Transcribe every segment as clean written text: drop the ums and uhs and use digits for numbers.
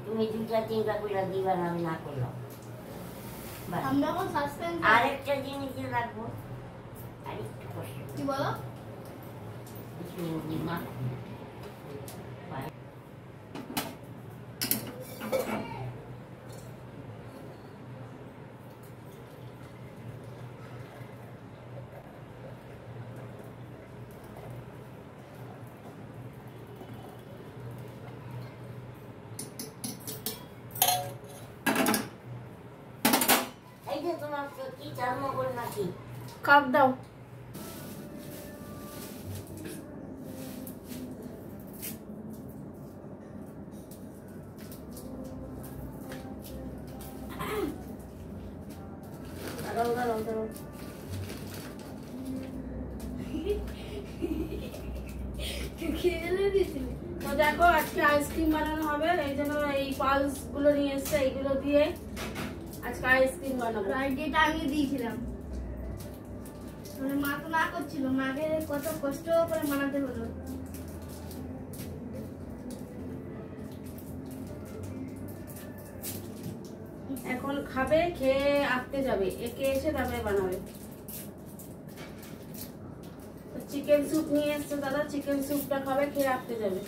তুমি দুটা তিনটা করে দিবা না না করলো আমরা এখন সাসপেন্স আরেকটা জিনিস রাখবো আরেকটু কষ্ট কি বলো কিছু মা কাপ দাও তো দেখো আজকে আইসক্রিম বানানো হবে, এই জন্য এই পালস গুলো নিয়ে এসছে, এইগুলো দিয়ে আজকে আইসক্রিম বানাবো। যেটা আমি দিয়েছিলাম মা তো না করছিল, মাকে কত কষ্ট করে বানাতে হলো। এখন খাবে, খেয়ে আঁকতে যাবে, একে এসে তারপরে বানাবে। চিকেন স্যুপ নিয়ে এসছে দাদা, চিকেন স্যুপটা খাবে, খেয়ে আঁকতে যাবে।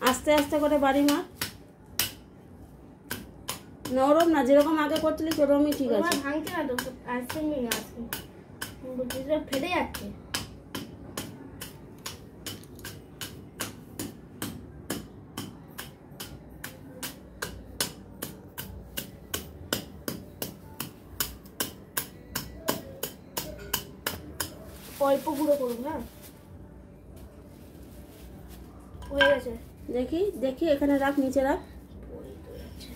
আস্তে আস্তে করে বাড়ি মা, নরম না, যেরকম আগে করছিলি সেরকমই ঠিক আছে। ভাঙছে না তো, আইসক্রিম ফেটে যাচ্ছে। অল্প গুঁড়ো করুন না, হয়ে গেছে। দেখি দেখি, এখানে রাখ, নিচে রাখ।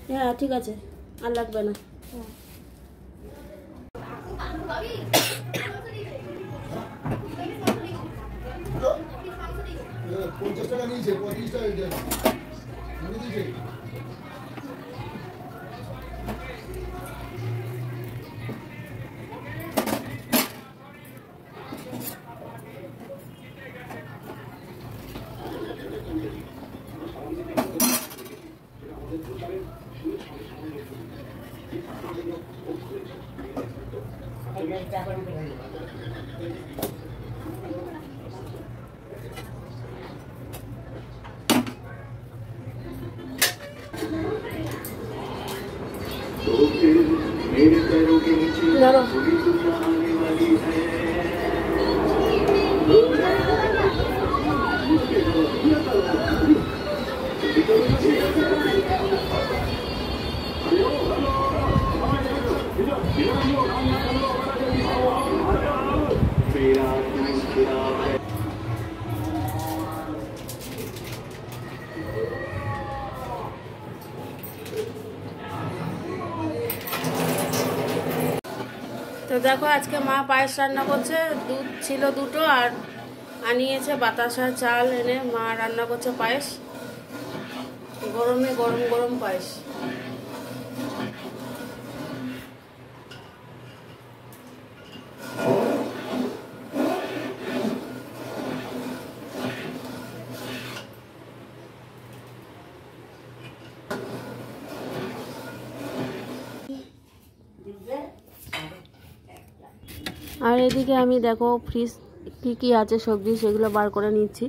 হ্যাঁ ঠিক আছে, আর লাগবে না। তো দেখো আজকে মা পায়েস রান্না করছে, দুধ ছিল দুটো আর আনিয়েছে বাতাসা চাল এনে মা রান্না করছে পায়েস, গরমে গরম গরম পায়েস। আর এদিকে আমি দেখো ফ্রিজ কি কি আছে সবজি সেগুলো বার করে নিচ্ছি।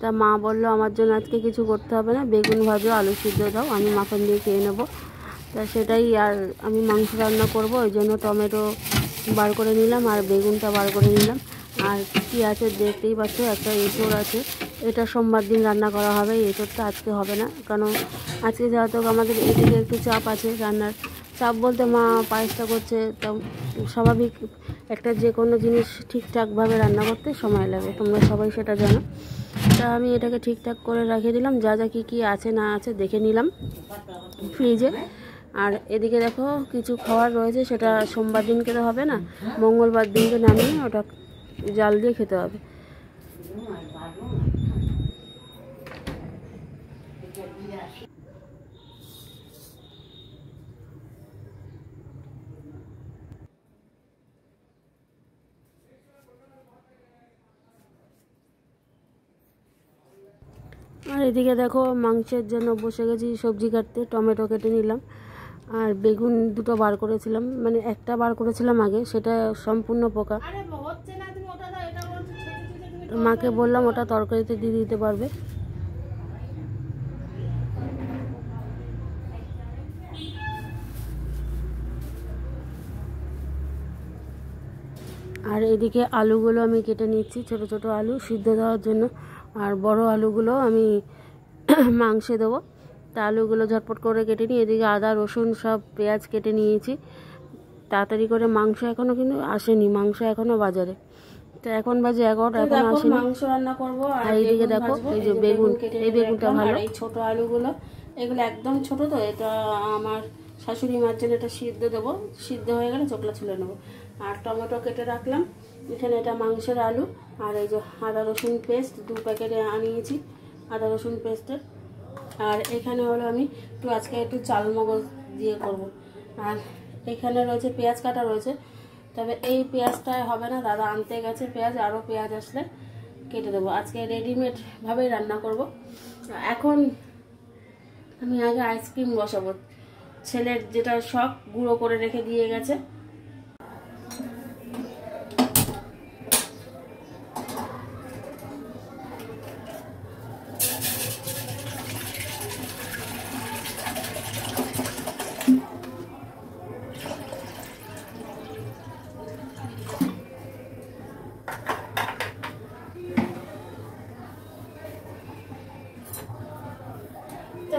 তা মা বললো আমার জন্য আজকে কিছু করতে হবে না, বেগুন ভাজো, আলু সিদ্ধ দাও, আমি মাখন দিয়ে খেয়ে নেবো। তা সেটাই, আর আমি মাংস রান্না করব, ওই জন্য টমেটো বার করে নিলাম আর বেগুনটা বার করে নিলাম। আর কী আছে দেখতেই পাচ্ছ, একটা এঁচড় আছে, এটা সোমবার দিন রান্না করা হবে। এঁচড়টা আজকে হবে না, কারণ আজকে যেহেতু আমাদের এদিকে একটু চাপ আছে, রান্নার চাপ বলতে মা পায়েসটা করছে, তা স্বাভাবিক একটা যে কোনো জিনিস ঠিকঠাকভাবে রান্না করতে সময় লাগে, তোমরা সবাই সেটা জানো। তা আমি এটাকে ঠিকঠাক করে রেখে দিলাম, যা যা কী কী আছে না আছে দেখে নিলাম ফ্রিজে। আর এদিকে দেখো কিছু খাবার রয়েছে, সেটা সোমবার দিন খেতে হবে না, মঙ্গলবার দিনকে নামিয়ে ওটা জাল দিয়ে খেতে হবে। আর এদিকে দেখো মাংসের জন্য বসে গেছি সবজি কাটতে, টমেটো কেটে নিলাম আর বেগুন দুটো বার করেছিলাম, মানে একটা বার করেছিলাম আগে, সেটা সম্পূর্ণ পোকা। মাকে বললাম ওটা তরকারিতে দিয়ে দিতে পারবে। আর এদিকে আলুগুলো আমি কেটে নিচ্ছি, ছোট ছোট আলু সিদ্ধ দেওয়ার জন্য, আর বড় আলুগুলো আমি মাংসে দেবো। তা আলুগুলো ঝটপট করে কেটে নিই। এদিকে আদা রসুন সব পেঁয়াজ কেটে নিয়েছি তাড়াতাড়ি করে। মাংস এখনও কিন্তু আসেনি, মাংস এখনও বাজারে, তো এখন বাজে 11টা, এখন আসেনি। মাংস রান্না করবো। আর এইদিকে দেখো এই যে বেগুন, এই বেগুনটা ভালো, এই ছোট আলুগুলো, এগুলো একদম ছোট, তো এটা আমার শাশুড়ি মার জন্য এটা সিদ্ধ দেবো, সিদ্ধ হয়ে গেলে চোখলা ছুলে নেবো। আর টমেটো কেটে রাখলাম এখানে, এটা মাংসের আলু। আর এই যে আদা রসুন পেস্ট 2 প্যাকেটে আনিয়েছি আদা রসুন পেস্টের। আর এখানে হলো আমি আজকে একটু চাল মগজ দিয়ে করব। আর এখানে রয়েছে পেঁয়াজ কাটা রয়েছে, তবে এই পেঁয়াজটা হবে না, দাদা আনতে গেছে পেঁয়াজ, আরও পেঁয়াজ আসলে কেটে দেবো। আজকে রেডিমেডভাবেই রান্না করব। এখন আমি আগে আইসক্রিম বসাবো, ছেলের যেটা শখ গুঁড়ো করে রেখে দিয়ে গেছে।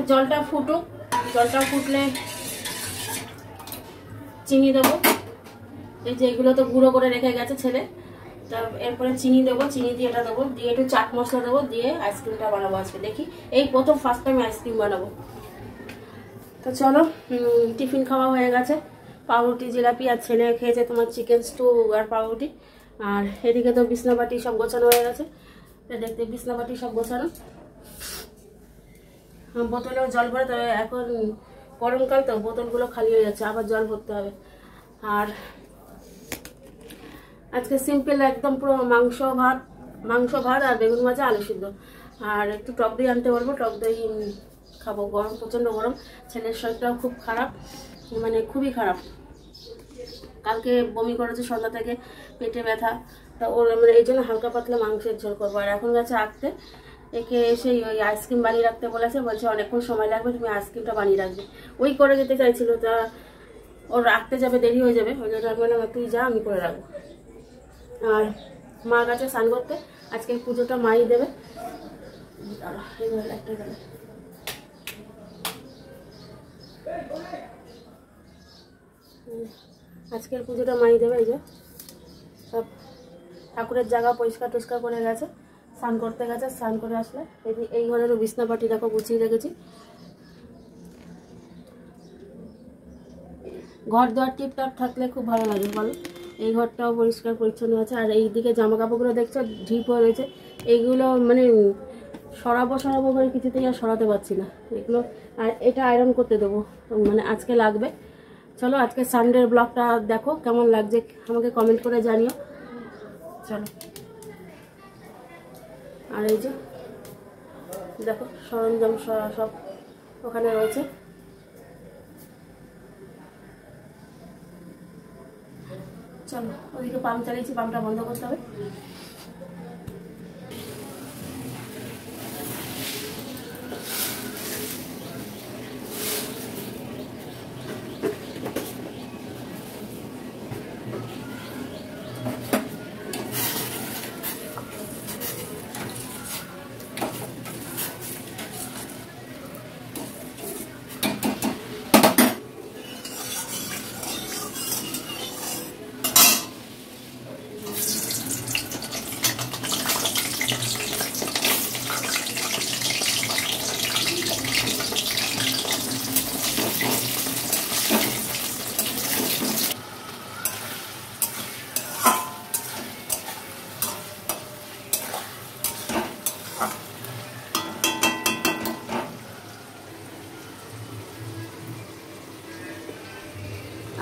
জলটা ফুটুক, জলটা ফুটলে চিনি দেবো, এই যে এগুলো তো গুঁড়ো করে রেখে গেছে ছেলে, তা এরপরে চিনি দেবো, চিনি দিয়ে এটা দেবো, দিয়ে একটু চাট মশলা দেবো, দিয়ে আইসক্রিমটা বানাবো আজকে। দেখি এই প্রথম ফার্স্ট টাইম আইসক্রিম বানাবো। তো চলো, টিফিন খাওয়া হয়ে গেছে, পাউরুটি জিলাপি, আর ছেলে খেয়েছে তোমার চিকেন স্টু আর পাউরুটি। আর এদিকে তো বিছনাবাটি সব গোছানো হয়ে গেছে, দেখতে বিছনাবাটি সব গোছানো, বোতলেও জল ভরে, তবে এখন গরমকাল তো বোতলগুলো খালি হয়ে যাচ্ছে, আবার জল ভরতে হবে। আর আজকে সিম্পল একদম পুরো মাংস ভাত আর বেগুন ভাজা আলু সিদ্ধ। আর একটু টক দই আনতে বলবো, টক দই খাবো, গরম প্রচণ্ড গরম। ছেলের শরীরটাও খুব খারাপ, মানে খুবই খারাপ, কালকে বমি করেছে সন্ধ্যা থেকে, পেটে ব্যথা, তা ওর মানে এই জন্য হালকা পাতলা মাংসের ঝোল করবো। আর এখন গেছে আঁকতে, একে এসে ওই আইসক্রিম বানিয়ে রাখতে বলেছে, অনেকক্ষণ সময় লাগবে, তুমি আইসক্রিমটা বানিয়ে রাখবে। ওই করে যেতে চাইছিল, তা ওর রাখতে যাবে, দেরি হয়ে যাবে, ওই জন্য আমি বললাম তুই যা, আমি করে রাখবো। আর মা গেছে স্নান করতে, আজকে পুজোটা মাই দেবে। আজকের পুজোটা মাই দেবে। এই যে সব ঠাকুরের জায়গা পরিষ্কার টরিষ্কার করে গেছে, স্নান করতে গেছে, স্নান করে আসলে এই ঘরেরও বিছনাপাটি দেখো গুছিয়ে রেখেছি। ঘর দোয়ার টিপটাপ থাকলে খুব ভালো লাগে বলো, এই ঘরটাও পরিষ্কার পরিচ্ছন্ন আছে। আর এই দিকে জামা কাপড়গুলো দেখছো ঢিপ হয়ে রয়েছে, এইগুলো মানে সরাবো করে কিছুতেই আর সরাতে পারছি না এগুলো। আর এটা আয়রন করতে দেবো, মানে আজকে লাগবে। চলো আজকে সানডের ব্লগটা দেখো, কেমন লাগছে আমাকে কমেন্ট করে জানিও। চলো, আর এই যে দেখো সরঞ্জাম সব ওখানে রয়েছে। চলো, ওদিকে পাম্প চালিয়েছি, পাম্পটা বন্ধ করতে হবে।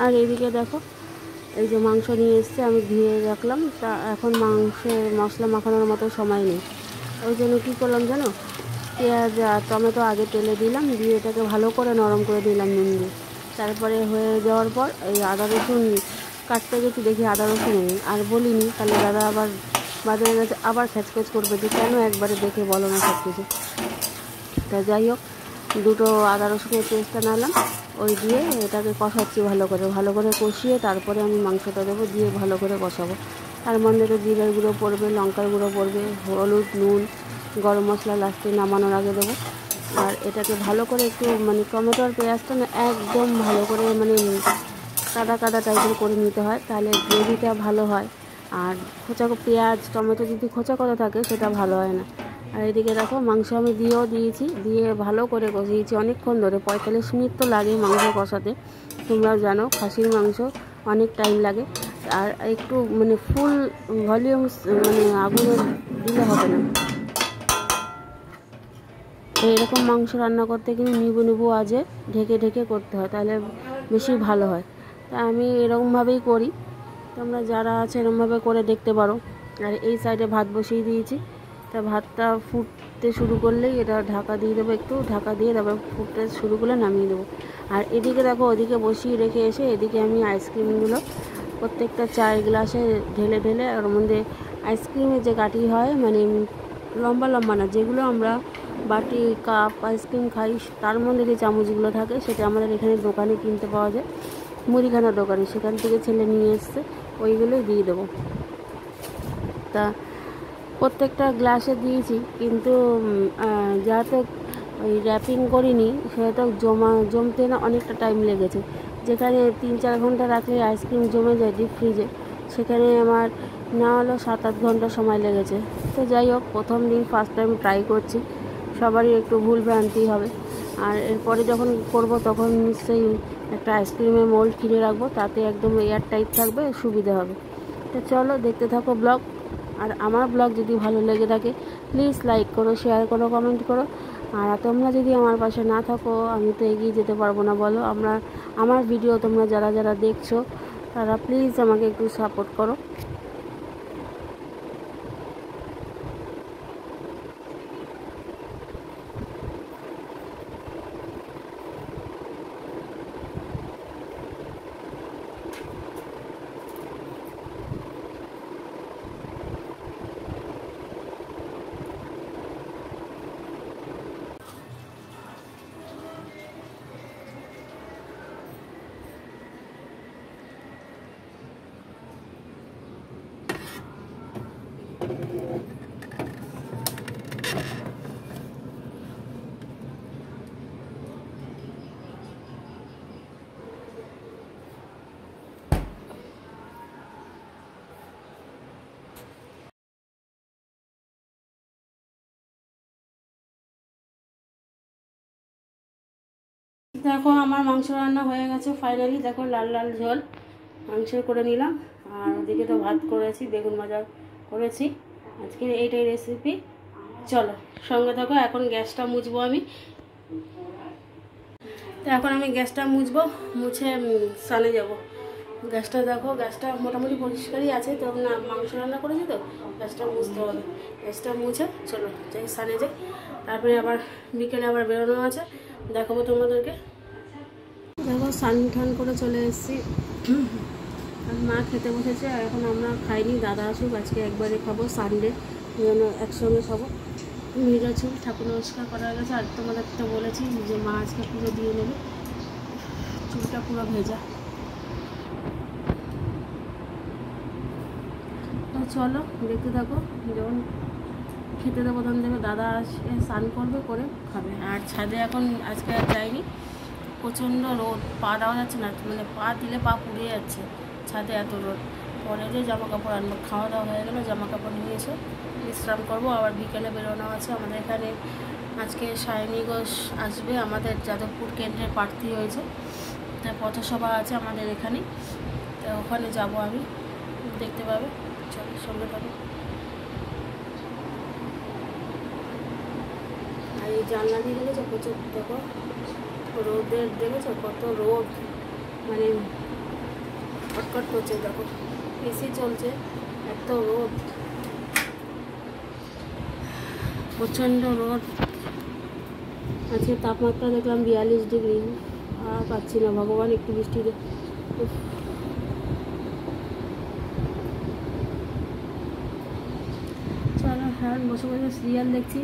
আর এইদিকে দেখো এই যে মাংস নিয়ে এসছে, আমি ধুয়ে রাখলাম, তা এখন মাংসের মশলা মাখানোর মতো সময় নেই। ওই জন্য কী করলাম জানো, পেঁয়াজ আর টমেটো আগে তেলে দিলাম, দিয়ে এটাকে ভালো করে নরম করে দিলাম নুন দিয়ে। তারপরে হয়ে যাওয়ার পর এই আদা রসুন কাটতে গেছি, দেখি আদা রসুন নেই, আর বলিনি, তাহলে দাদা আবার বাজারে গেছে আবার খ্যাচখ্যাচ করবে যে কেন একবারে দেখে বলো না সব কিছু। তা যাই হোক, দুটো আদা রসুনের পেস্টটা নালাম, ওই দিয়ে এটাকে কষাচ্ছি ভালো করে কষিয়ে তারপরে আমি মাংসটা দেবো, দিয়ে ভালো করে কষাবো। তার মধ্যে তো জিরার গুঁড়ো পড়বে, লঙ্কার গুঁড়ো পড়বে, হলুদ, নুন, গরম মশলা লাস্টে নামানোর আগে দেবো। আর এটাকে ভালো করে একটু মানে টমেটো আর পেঁয়াজটা না একদম ভালো করে মানে কাদা কাদা টাইপের করে নিতে হয়, তাহলে গ্রেভিটা ভালো হয়। আর পেঁয়াজ টমেটো যদি খোঁচা করা থাকে সেটা ভালো হয় না। আর এদিকে দেখো মাংস আমি দিয়েছি, দিয়ে ভালো করে কষিয়েছি অনেকক্ষণ ধরে, 45 মিনিট তো লাগে মাংস কষাতে। তোমরা জানো খাসির মাংস অনেক টাইম লাগে। আর একটু মানে ফুল ভলিউম মানে আগুনে দিলে হবে না। এরকম মাংস রান্না করতে কিন্তু নিবু আজে ঢেকে করতে হয়, তাহলে বেশি ভালো হয়। তা আমি এরকমভাবেই করি, তোমরা যারা আছে এরকমভাবে করে দেখতে পারো। আর এই সাইডে ভাত বসিয়ে দিয়েছি, তা ভাতটা ফুটতে শুরু করলেই এটা ঢাকা দিয়ে দেবো, একটু ঢাকা দিয়ে তারপর ফুটতে শুরু করলে নামিয়ে দেবো। আর এদিকে দেখো ওদিকে বসিয়ে রেখে এসে এদিকে আমি আইসক্রিমগুলো প্রত্যেকটা চায়ের গ্লাসে ঢেলে ওর মধ্যে আইসক্রিমের যে কাঠি হয় মানে লম্বা না, যেগুলো আমরা বাটি কাপ আইসক্রিম খাই তার মধ্যে যে চামচগুলো থাকে সেটা আমাদের এখানে দোকানে কিনতে পাওয়া যায়, মুদিখানার দোকানে, সেখান থেকে ছেলে নিয়ে এসছে, ওইগুলোই দিয়ে দেবো। তা প্রত্যেকটা গ্লাসে দিয়েছি, কিন্তু যাতে ওই র্যাপিং করিনি সেটা জমতে না অনেকটা টাইম লেগেছে। যেখানে 3-4 ঘন্টা রাখলে আইসক্রিম জমে যায় ডিপ ফ্রিজে, সেখানে আমার না হলো 7-8 ঘন্টা সময় লেগেছে। তো যাই হোক, প্রথম দিন ফার্স্ট টাইম ট্রাই করছি, সবারই একটু ভুল ভ্রান্তি হবে। আর এরপরে যখন করব তখন নিশ্চয়ই একটা আইসক্রিমের মোল্ড কিনে রাখবো, তাতে একদম এয়ার টাইট থাকবে, সুবিধা হবে। তো চলো দেখতে থাকো ব্লগ। আর আমার ব্লগ যদি ভালো লেগে থাকে প্লিজ লাইক করো, শেয়ার করো, কমেন্ট করো। আর তোমরা যদি আমার পাশে না থাকো আমি তো এগিয়ে যেতে পারবো না, বলো। আমার ভিডিও তোমরা যারা দেখছো তারা প্লিজ আমাকে একটু সাপোর্ট করো। দেখো আমার মাংস রান্না হয়ে গেছে ফাইনালি। দেখো লাল লাল ঝোল মাংসের করে নিলাম, আর ওদিকে তো ভাত করেছি, বেগুন ভাজা করেছি। আজকে এইটাই রেসিপি। চলো সঙ্গে থাকো। এখন গ্যাসটা মুছবো আমি। তো এখন আমি গ্যাসটা মুছে স্নানে যাব। গ্যাসটা দেখো, গ্যাসটা মোটামুটি পরিষ্কারই আছে, তো না মাংস রান্না করেছি তো গ্যাসটা মুছতে হবে। গ্যাসটা মুছে চলো যাই স্নানে যাই, তারপরে আবার বিকেলে আবার বেরোনো আছে, দেখাবো তোমাদেরকে। দেখো স্নান করে চলে এসেছি, মা খেতে বসেছে, আর এখন আমরা খাইনি, দাদা আসুক, আজকে একবারে খাবো, সানডে যেন একসঙ্গে খাবো। মেয়েরা চুল ঠাকুর নমস্কার করা হয়ে গেছে, আর তোমাদের তো বলেছি যে মা আজকে পুজো দিয়ে নেবে, চুলটা পুরো ভেজা। তো চলো দেখতে থাকো, যখন খেতে দেবো তখন দেবে, দাদা আসে স্নান করবে, করে খাবে। আর ছাদে এখন আজকে আর যাইনি, প্রচণ্ড রোদ, পা দেওয়া যাচ্ছে না, মানে পা দিলে পা পুড়ে যাচ্ছে, ছাদে এত রোদ। পরে যে জামা কাপড় আনবো, খাওয়া দাওয়া হয়ে গেলো, জামা কাপড় নিয়ে এসে বিশ্রাম করবো, আবার বিকেলে বেরোনো আছে। আমাদের এখানে আজকে সায়নী ঘোষ আসবে, আমাদের যাদবপুর কেন্দ্রের প্রার্থী হয়েছে, তার পথসভা আছে আমাদের এখানে, তো ওখানে যাব আমি, দেখতে পাবে, চলো সঙ্গে থাকো। আর এই জানলা দিয়ে দেখেছো প্রচুর, দেখো রোদের দেখেছো কত রোদ, মানে কটকট করছে, দেখো এসি চলছে, এত রোদ, প্রচণ্ড রোদ। আজকে তাপমাত্রা দেখলাম 42 ডিগ্রি। আর পাচ্ছি না, ভগবান একটু বৃষ্টি দে। চলো হ্যাঁ, বসে বসে সিরিয়াল দেখছি।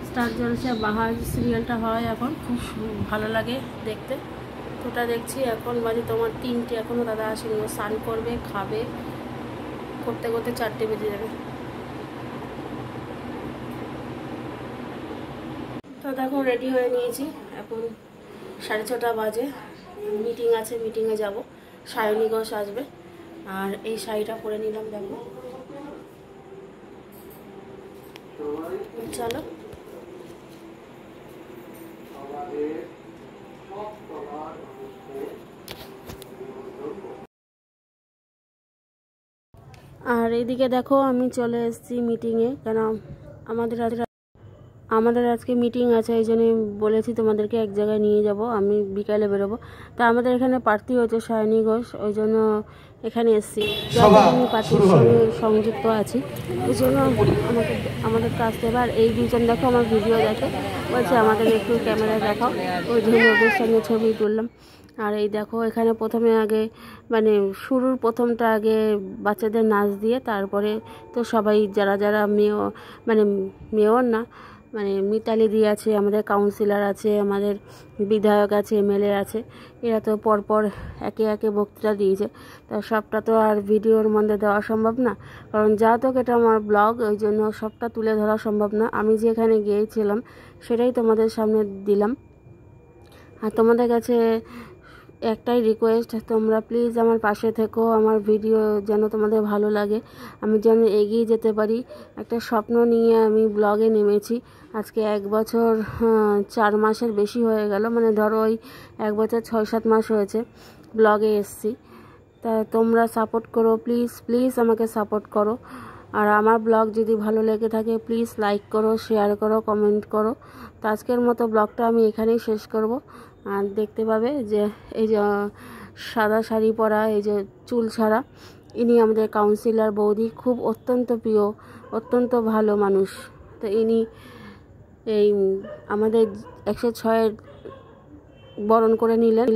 স্টার জলসা বাহার সিরিয়ালটা হয় এখন, খুব ভালো লাগে দেখতে। ওটা দেখছি। এখন বাজে তোমার 3টে, এখনও দাদা আসেনি। ও স্নান করবে, খাবে, করতে করতে 4টে বেজে যাবে। তো দেখো রেডি হয়ে নিয়েছি, এখন 6:30 বাজে। মিটিং আছে, মিটিংয়ে যাব। সায়নী ঘোষ আসবে। আর এই শাড়িটা পরে নিলাম, দেখো। চলো। আর এদিকে দেখো আমি চলে এসেছি মিটিংয়ে, কেন আমাদের আজকে মিটিং আছে, এই জন্যই বলেছি তোমাদেরকে এক জায়গায় নিয়ে যাব। আমি বিকালে বেরোবো। তা আমাদের এখানে প্রার্থী হয়েছে সায়নী ঘোষ, ওই জন্য এখানে এসেছি। আমি পার্টির সঙ্গে সংযুক্ত আছি, ওই জন্য আমাদের কাজ দেবে। আর এই দুজন দেখো আমার ভিডিও দেখে, বলছে আমাদের একটু ক্যামেরায় দেখাও, ওই জন্য ওদের সঙ্গে ছবি তুললাম। আর এই দেখো এখানে প্রথমে আগে মানে শুরুর প্রথমটা আগে বাচ্চাদের নাচ দিয়ে, তারপরে তো সবাই যারা যারা মেয়র না, মানে মিতালি দি আছে, আমাদের কাউন্সিলর আছে, আমাদের বিধায়ক আছে, এমএলএ আছে, এরা তো পরপর একে একে বক্তৃতা দিয়েছে। তা সবটা তো আর ভিডিওর মধ্যে দেওয়া সম্ভব না, কারণ যা তো এটা আমার ব্লগ, ওই জন্য সবটা তুলে ধরা সম্ভব না। আমি যেখানে গিয়েছিলাম সেটাই তোমাদের সামনে দিলাম। আর তোমাদের কাছে একটাই রিকোয়েস্ট, তোমরা প্লিজ আমার পাশে থেকো। আমার ভিডিও যেন তোমাদের ভালো লাগে, আমি যেন এগিয়ে যেতে পারি। একটা স্বপ্ন নিয়ে আমি ব্লগে নেমেছি। আজকে 1 বছর 4 মাসের বেশি হয়ে গেল, মানে ধরো ওই 1 বছর 6-7 মাস হয়েছে ব্লগে এসছি। তা তোমরা সাপোর্ট করো, প্লিজ প্লিজ আমাকে সাপোর্ট করো। আর আমার ব্লগ যদি ভালো লেগে থাকে প্লিজ লাইক করো, শেয়ার করো, কমেন্ট করো। তো আজকের মতো ব্লগটা আমি এখানেই শেষ করব। আর দেখতে পাবে যে এই যে সাদা শাড়ি পরা, এই যে চুল ছাড়া, ইনি আমাদের কাউন্সিলর বৌদি, খুব অত্যন্ত প্রিয়, অত্যন্ত ভালো মানুষ। তো ইনি এই আমাদের 106 বরণ করে নিলেন।